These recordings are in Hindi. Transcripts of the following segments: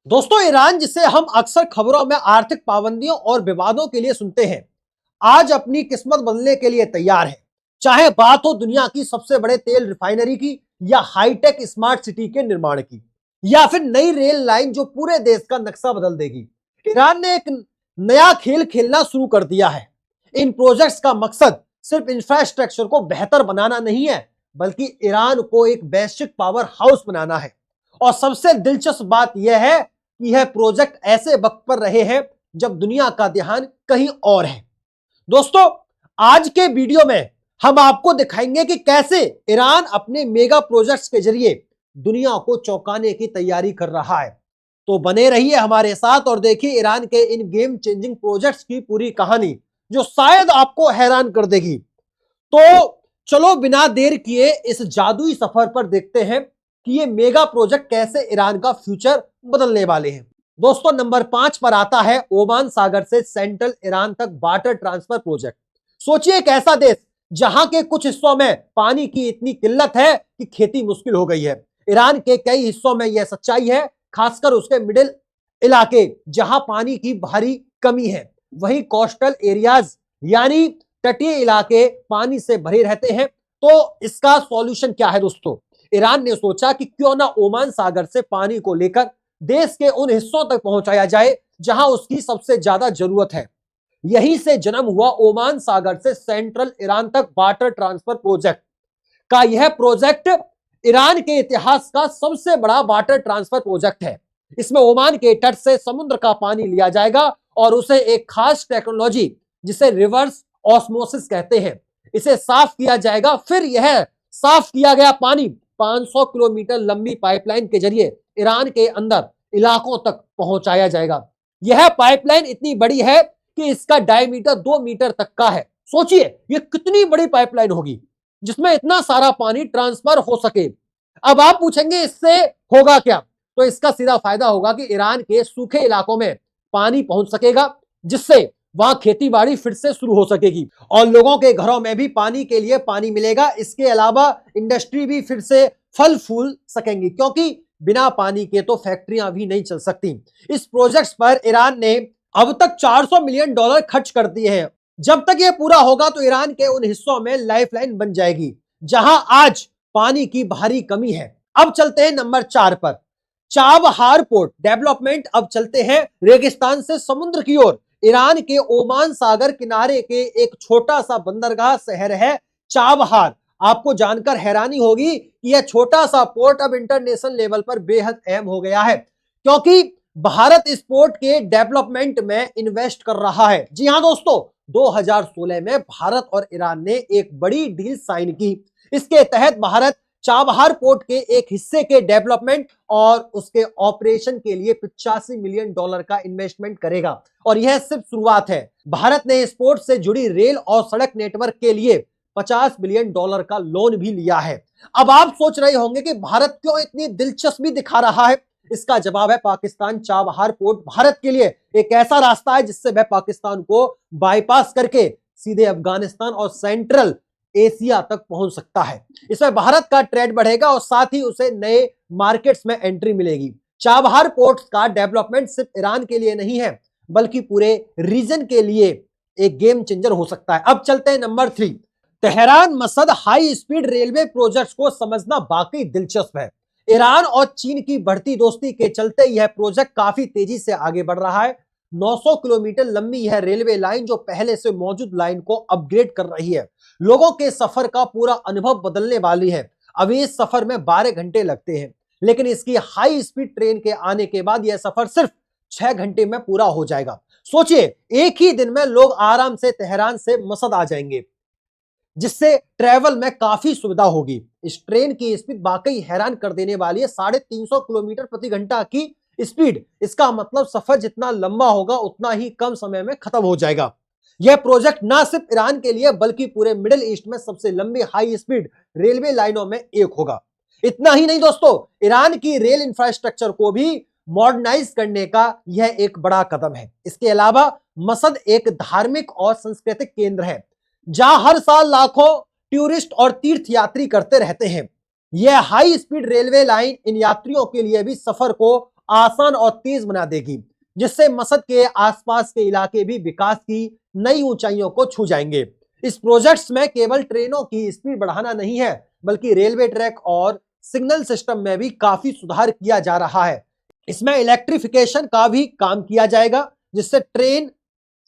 दोस्तों, ईरान जिसे हम अक्सर खबरों में आर्थिक पाबंदियों और विवादों के लिए सुनते हैं, आज अपनी किस्मत बदलने के लिए तैयार है। चाहे बात हो दुनिया की सबसे बड़े तेल रिफाइनरी की, या हाईटेक स्मार्ट सिटी के निर्माण की, या फिर नई रेल लाइन जो पूरे देश का नक्शा बदल देगी। ईरान ने एक नया खेल खेलना शुरू कर दिया है। इन प्रोजेक्ट्स का मकसद सिर्फ इंफ्रास्ट्रक्चर को बेहतर बनाना नहीं है, बल्कि ईरान को एक वैश्विक पावर हाउस बनाना है। और सबसे दिलचस्प बात यह है कि यह प्रोजेक्ट ऐसे वक्त पर रहे हैं जब दुनिया का ध्यान कहीं और है। दोस्तों, आज के वीडियो में हम आपको दिखाएंगे कि कैसे ईरान अपने मेगा प्रोजेक्ट्स के जरिए दुनिया को चौंकाने की तैयारी कर रहा है। तो बने रहिए हमारे साथ और देखिए ईरान के इन गेम चेंजिंग प्रोजेक्ट्स की पूरी कहानी, जो शायद आपको हैरान कर देगी। तो चलो बिना देर किए इस जादुई सफर पर देखते हैं कि ये मेगा प्रोजेक्ट कैसे ईरान का फ्यूचर बदलने वाले हैं। दोस्तों, नंबर 5 पर आता है ओमान सागर से सेंट्रल ईरान तक वाटर ट्रांसफर प्रोजेक्ट। सोचिए एक ऐसा देश जहां के कुछ हिस्सों में पानी की इतनी किल्लत है कि खेती मुश्किल हो गई है। ईरान के कई हिस्सों में यह सच्चाई है, खासकर उसके मिडिल इलाके जहां पानी की भारी कमी है। वहीं कोस्टल एरियाज यानी तटीय इलाके पानी से भरे रहते हैं। तो इसका सॉल्यूशन क्या है दोस्तों? ईरान ने सोचा कि क्यों ना ओमान सागर से पानी को लेकर देश के उन हिस्सों तक पहुंचाया जाए जहां उसकी सबसे ज्यादा जरूरत है। यहीं से जन्म हुआ ओमान सागर से सेंट्रल ईरान तक वाटर ट्रांसफर प्रोजेक्ट का। यह प्रोजेक्ट ईरान के इतिहास का सबसे बड़ा वाटर ट्रांसफर प्रोजेक्ट है। इसमें ओमान के तट से समुद्र का पानी लिया जाएगा और उसे एक खास टेक्नोलॉजी, जिसे रिवर्स ऑस्मोसिस कहते हैं, इसे साफ किया जाएगा। फिर यह साफ किया गया पानी 500 किलोमीटर लंबी पाइपलाइन के जरिए ईरान के अंदर इलाकों तक पहुंचाया जाएगा। यह पाइपलाइन इतनी बड़ी है कि इसका डायमीटर 2 मीटर तक का है। सोचिए यह कितनी बड़ी पाइपलाइन होगी जिसमें इतना सारा पानी ट्रांसफर हो सके। अब आप पूछेंगे इससे होगा क्या? तो इसका सीधा फायदा होगा कि ईरान के सूखे इलाकों में पानी पहुंच सकेगा, जिससे वहां खेती बाड़ी फिर से शुरू हो सकेगी और लोगों के घरों में भी पानी के लिए पानी मिलेगा। इसके अलावा इंडस्ट्री भी फिर से फल फूल सकेंगी, क्योंकि बिना पानी के तो फैक्ट्रियां भी नहीं चल सकती। इस प्रोजेक्ट पर ईरान ने अब तक $400 मिलियन खर्च कर दिए हैं। जब तक ये पूरा होगा तो ईरान के उन हिस्सों में लाइफलाइन बन जाएगी जहां आज पानी की भारी कमी है। अब चलते हैं नंबर 4 पर, चाबहार पोर्ट डेवलपमेंट। अब चलते हैं रेगिस्तान से समुद्र की ओर। ईरान के ओमान सागर किनारे के एक छोटा सा बंदरगाह शहर है चाबहार। आपको जानकर हैरानी होगी कि यह छोटा सा पोर्ट अब इंटरनेशनल लेवल पर बेहद अहम हो गया है, क्योंकि भारत इस पोर्ट के डेवलपमेंट में इन्वेस्ट कर रहा है। जी हां दोस्तों, 2016 में भारत और ईरान ने एक बड़ी डील साइन की। इसके तहत भारत चाबहार पोर्ट के एक हिस्से के डेवलपमेंट और उसके ऑपरेशन के लिए $85 मिलियन का इन्वेस्टमेंट करेगा। और यह सिर्फ शुरुआत है। भारत ने इस पोर्ट से जुड़ी रेल और सड़क नेटवर्क के लिए $50 बिलियन का लोन भी लिया है। अब आप सोच रहे होंगे कि भारत क्यों इतनी दिलचस्पी दिखा रहा है। इसका जवाब है पाकिस्तान। चाबहार पोर्ट भारत के लिए एक ऐसा रास्ता है जिससे वह पाकिस्तान को बाईपास करके सीधे अफगानिस्तान और सेंट्रल एशिया तक पहुंच सकता है। इसमें भारत का ट्रेड बढ़ेगा और साथ ही उसे नए मार्केट्स में एंट्री मिलेगी। चाबहार पोर्ट का डेवलपमेंट सिर्फ ईरान के लिए नहीं है, बल्कि पूरे रीजन के लिए एक गेम चेंजर हो सकता है। अब चलते हैं number 3, Tehran Mashhad high speed railway project को समझना वाकई दिलचस्प है। ईरान और चीन की बढ़ती दोस्ती के चलते यह प्रोजेक्ट काफी तेजी से आगे बढ़ रहा है। 900 किलोमीटर लंबी यह रेलवे लाइन, जो पहले से मौजूद लाइन को अपग्रेड कर रही है, लोगों के सफर का पूरा अनुभव बदलने वाली है। अभी इस सफर में 12 घंटे लगते हैं, लेकिन इसकी हाई स्पीड ट्रेन के आने के बाद यह सफर सिर्फ 6 घंटे में पूरा हो जाएगा। सोचिए एक ही दिन में लोग आराम से तेहरान से मसद आ जाएंगे, जिससे ट्रेवल में काफी सुविधा होगी। इस ट्रेन की स्पीड वाकई हैरान कर देने वाली है। 350 किलोमीटर प्रति घंटा की स्पीड। इसका मतलब सफर जितना लंबा होगा उतना ही कम समय में खत्म हो जाएगा। यह प्रोजेक्ट ना सिर्फ ईरान के लिए बल्कि पूरे मिडिल ईस्ट में सबसे लंबी हाई स्पीड रेलवे लाइनों में एक होगा। इतना ही नहीं दोस्तों, ईरान की रेल इंफ्रास्ट्रक्चर को भी मॉडर्नाइज करने का यह एक बड़ा कदम है। इसके अलावा मसद एक धार्मिक और सांस्कृतिक केंद्र है, जहां हर साल लाखों टूरिस्ट और तीर्थयात्री करते रहते हैं। यह high speed railway line in यात्रियों के लिए भी सफर को आसान और तेज बना देगी, जिससे मसद के आसपास के इलाके भी विकास की नई ऊंचाइयों को छू जाएंगे। इस प्रोजेक्ट्स में केवल ट्रेनों की स्पीड बढ़ाना नहीं है, बल्कि रेलवे ट्रैक और सिग्नल सिस्टम में भी काफी सुधार किया जा रहा है। इसमें इलेक्ट्रिफिकेशन का भी काम किया जाएगा, जिससे ट्रेन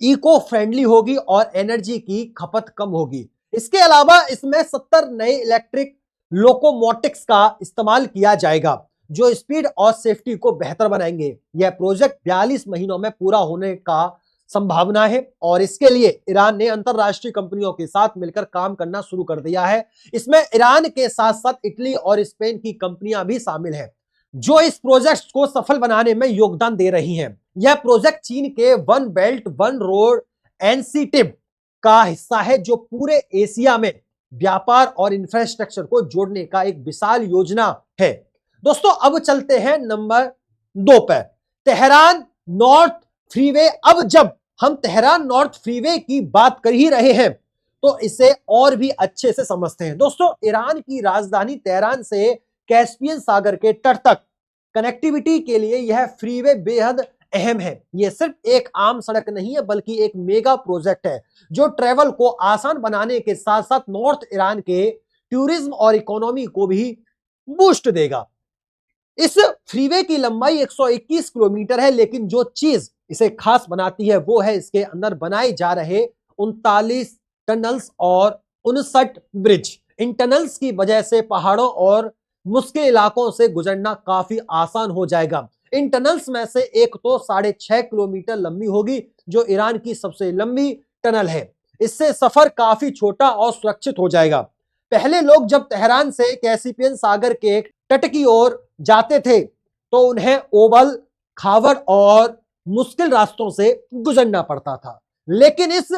इको फ्रेंडली होगी और एनर्जी की खपत कम होगी। इसके अलावा इसमें 70 नए इलेक्ट्रिक लोकोमोटिव्स का इस्तेमाल किया जाएगा, जो स्पीड और सेफ्टी को बेहतर बनाएंगे। यह प्रोजेक्ट 42 महीनों में पूरा होने का संभावना है और इसके लिए ईरान ने अंतरराष्ट्रीय कंपनियों के साथ मिलकर काम करना शुरू कर दिया है। इसमें ईरान के साथ साथ इटली और स्पेन की कंपनियां भी शामिल हैं, जो इस प्रोजेक्ट को सफल बनाने में योगदान दे रही हैं। यह प्रोजेक्ट चीन के one belt one road initiative का हिस्सा है, जो पूरे एशिया में व्यापार और इंफ्रास्ट्रक्चर को जोड़ने का एक विशाल योजना है। दोस्तों, अब चलते हैं नंबर 2 पर, तेहरान नॉर्थ फ्रीवे। अब जब हम तेहरान नॉर्थ फ्रीवे की बात कर ही रहे हैं, तो इसे और भी अच्छे से समझते हैं। दोस्तों, ईरान की राजधानी तेहरान से कैस्पियन सागर के तट तक कनेक्टिविटी के लिए यह फ्रीवे बेहद अहम है। यह सिर्फ एक आम सड़क नहीं है, बल्कि एक मेगा प्रोजेक्ट है, जो ट्रेवल को आसान बनाने के साथ साथ नॉर्थ ईरान के टूरिज्म और इकोनॉमी को भी बूस्ट देगा। इस फ्रीवे की लंबाई 121 किलोमीटर है, लेकिन जो चीज इसे खास बनाती है वो है इसके अंदर बनाए जा रहे 39 टनल्स और 59 ब्रिज। इन टनल्स की वजह से पहाड़ों और मुश्किल इलाकों से गुजरना काफी आसान हो जाएगा। इन टनल्स में से एक तो 6.5 किलोमीटर लंबी होगी, जो ईरान की सबसे लंबी टनल है। इससे सफर काफी छोटा और सुरक्षित हो जाएगा। पहले लोग जब तेहरान से कैस्पियन सागर के तट की ओर जाते थे, तो उन्हें ओबल, खावर और मुश्किल रास्तों से गुजरना पड़ता था, लेकिन इस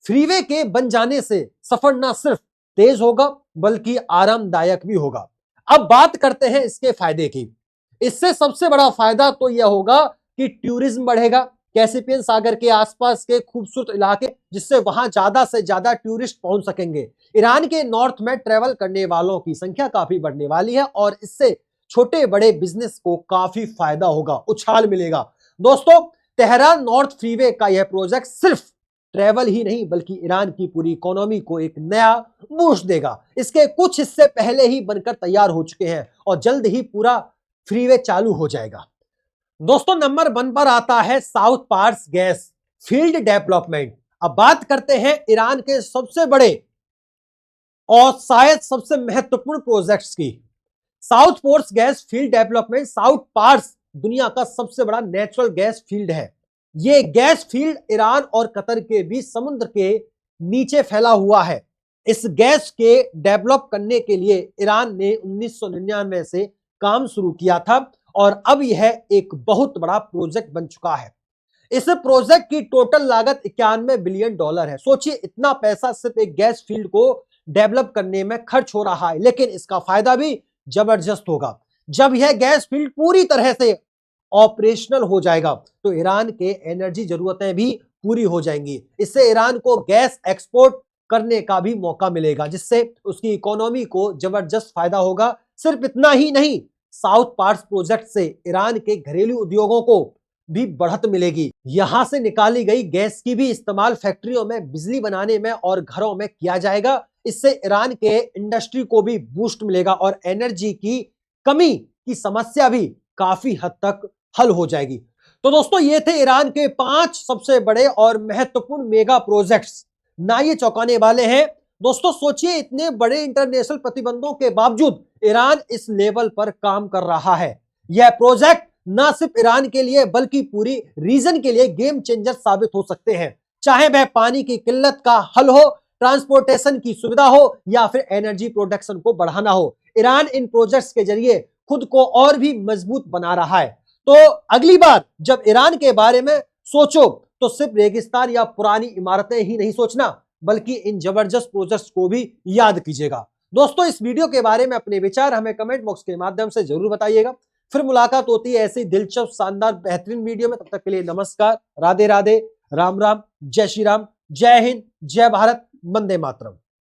फ्रीवे के बन जाने से सफर न सिर्फ तेज होगा, बल्कि आरामदायक भी होगा। अब बात करते हैं इसके फायदे की। इससे सबसे बड़ा फायदा तो यह होगा कि टूरिज्म बढ़ेगा। कैस्पियन सागर के आसपास के खूबसूरत इलाके, जिससे वहां ज्यादा से ज्यादा टूरिस्ट पहुंच सकेंगे। ईरान के नॉर्थ में ट्रेवल करने वालों की संख्या काफी बढ़ने वाली है और इससे छोटे बड़े बिजनेस को काफी फायदा होगा, उछाल मिलेगा। दोस्तों, तेहरान नॉर्थ फ्रीवे का यह प्रोजेक्ट सिर्फ ट्रेवल ही नहीं, बल्कि ईरान की पूरी इकोनॉमी को एक नया बूस्ट देगा। इसके कुछ हिस्से पहले ही बनकर तैयार हो चुके हैं और जल्द ही पूरा फ्रीवे चालू हो जाएगा। दोस्तों, नंबर 1 पर आता है South Pars gas field development. अब बात करते हैं ईरान के सबसे बड़े और शायद सबसे महत्वपूर्ण प्रोजेक्ट्स की। South Pars gas field development. South Pars दुनिया का सबसे बड़ा नेचुरल गैस फील्ड है। यह गैस फील्ड ईरान और कतर के बीच समुद्र के नीचे फैला हुआ है। इस गैस के डेवलप करने के लिए ईरान ने 1999 से काम शुरू किया था और अब यह एक बहुत बड़ा प्रोजेक्ट बन चुका है। इस प्रोजेक्ट की टोटल लागत $91 बिलियन है। सोचिए, इतना पैसा सिर्फ एक गैस फील्ड को डेवलप करने में खर्च हो रहा है, लेकिन इसका फायदा भी जबरदस्त होगा। जब यह गैस फील्ड पूरी तरह से ऑपरेशनल हो जाएगा, तो ईरान के एनर्जी जरूरतें भी पूरी हो जाएंगी। इससे ईरान को गैस एक्सपोर्ट करने का भी मौका मिलेगा, जिससे उसकी इकोनॉमी को जबरदस्त फायदा होगा। सिर्फ इतना ही नहीं, साउथ पार्स प्रोजेक्ट से ईरान के घरेलू उद्योगों को भी बढ़त मिलेगी। यहां से निकाली गई गैस की भी इस्तेमाल फैक्ट्रियों में बिजली बनाने में और घरों में किया जाएगा। इससे ईरान के इंडस्ट्री को भी बूस्ट मिलेगा और एनर्जी की कमी की समस्या भी काफी हद तक हल हो जाएगी। तो दोस्तों, ये थे ईरान के 5 सबसे बड़े और महत्वपूर्ण मेगा प्रोजेक्ट्स। ना ये चौंकाने वाले हैं? दोस्तों, सोचिए, इतने बड़े इंटरनेशनल प्रतिबंधों के बावजूद ईरान इस लेवल पर काम कर रहा है। यह प्रोजेक्ट ना सिर्फ ईरान के लिए, बल्कि पूरी रीजन के लिए गेम चेंजर साबित हो सकते हैं। चाहे वह पानी की किल्लत का हल हो, ट्रांसपोर्टेशन की सुविधा हो या फिर एनर्जी प्रोडक्शन को बढ़ाना हो, ईरान इन प्रोजेक्ट्स के जरिए खुद को और भी मजबूत बना रहा है। तो अगली बार जब ईरान के बारे में सोचो, तो सिर्फ रेगिस्तान या पुरानी इमारतें ही नहीं सोचना, बल्कि इन जबरदस्त प्रोजेक्ट्स को भी याद कीजिएगा। दोस्तों, इस वीडियो के बारे में अपने विचार हमें कमेंट बॉक्स के माध्यम से जरूर बताइएगा। फिर मुलाकात होती है ऐसी दिलचस्प, शानदार, बेहतरीन वीडियो में। तब तक के लिए नमस्कार, राधे राधे, राम राम, जय श्री राम, जय हिंद, जय भारत, वंदे मातरम।